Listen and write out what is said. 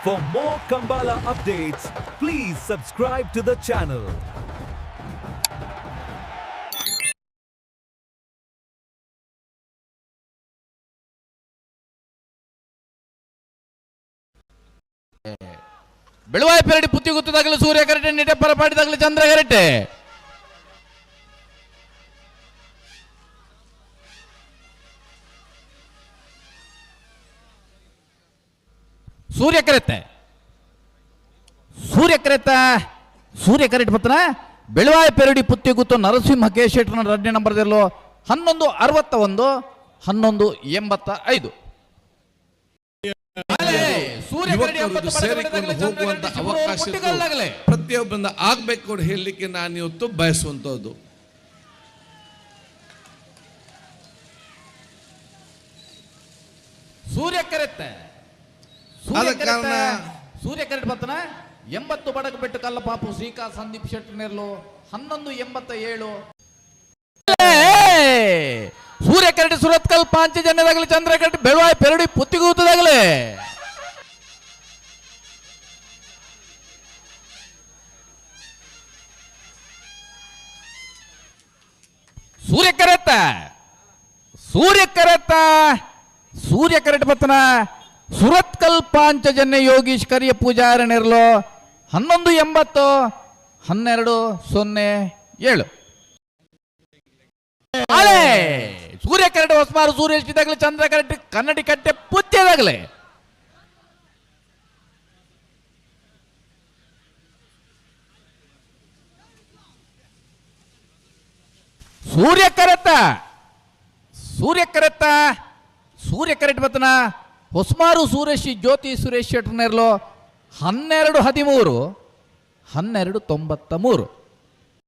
For more Kambala updates, please subscribe to the channel. Beluvai ಪೆರಡಿ ಪುತ್ತಿ ಗುತ್ತದಾಗಲಿ ಸೂರ್ಯ ಕರಟೆ ನಿಟೆ ಪರಪಾಟಿದಾಗಲಿ ಚಂದ್ರ ಕರಟೆ ಸೂರ್ಯ ಕರೆತ್ತೆ ಸೂರ್ಯ ಕರೆಟ್ ಪತ್ತನ ಬೆಳುವಾಯ ಪೆರಡಿ ಪುತ್ತಿ ಗುತ್ತು ನರಸಿಂಹ ಕೇಶೇಟ್ರನ ರಡ್ನೆ ನಂಬರ್ದಲ್ಲೋ 1161 1185 ಹೋಗುವಂತ ಅವಕಾಶ ಪ್ರತಿಯೊಬ್ಬರಿಂದ ಆಗ್ಬೇಕು ಅಂತ ಹೇಳಲಿಕ್ಕೆ ನಾನು ಇವತ್ತು ಬಯಸುವಂತದ್ದು. ಸೂರ್ಯ ಕರೆತ್ತೆ ಬರ್ತನ 80 ಬಡಗ ಬೆಟ್ಟು ಕಲ್ಲ ಪಾಪು ಶ್ರೀಕಾ ಸಂದೀಪ್ ಶೆಟ್ಟಿ ನೆರ್ಲು 1187 ಸೂರ್ಯ ಕರಟಿ ಸುರತ್ಕಲ್ ಪಾಂಚಜನ್ಯದಾಗಲಿ ಚಂದ್ರ ಕರಟಿ ಬೆಳುವಾಯಿ ಪೆರಡಿ ಪುತ್ತಿಗೂತದಾಗಲಿ ಸೂರ್ಯ ಕರೆಟ್ ಬತ್ತನ ಸುರತ್ಕಲ್ ಪಾಂಚಜನ್ಯ ಯೋಗೀಶ್ ಕರಿಯ ಪೂಜಾರ ನೆರಲು 1180 1207 ಸೂರ್ಯ ಕರೆಟ್ ಹೊಸಮಾರು ಸೂರ್ಯೇಶ್ ಇದಾಗಲಿ ಚಂದ್ರ ಕರೆಟ್ ಕನ್ನಡಿ ಕಟ್ಟೆ ಪುತ್ಯದಾಗಲಿ ಸೂರ್ಯ ಕರೆಟ್ ಬತ್ತನ ಹೊಸಮಾರು ಸುರೇಶ್ ಜ್ಯೋತಿ ಸುರೇಶ್ ಶೆಟ್ಟಿ ನೆರಲು 1213 1293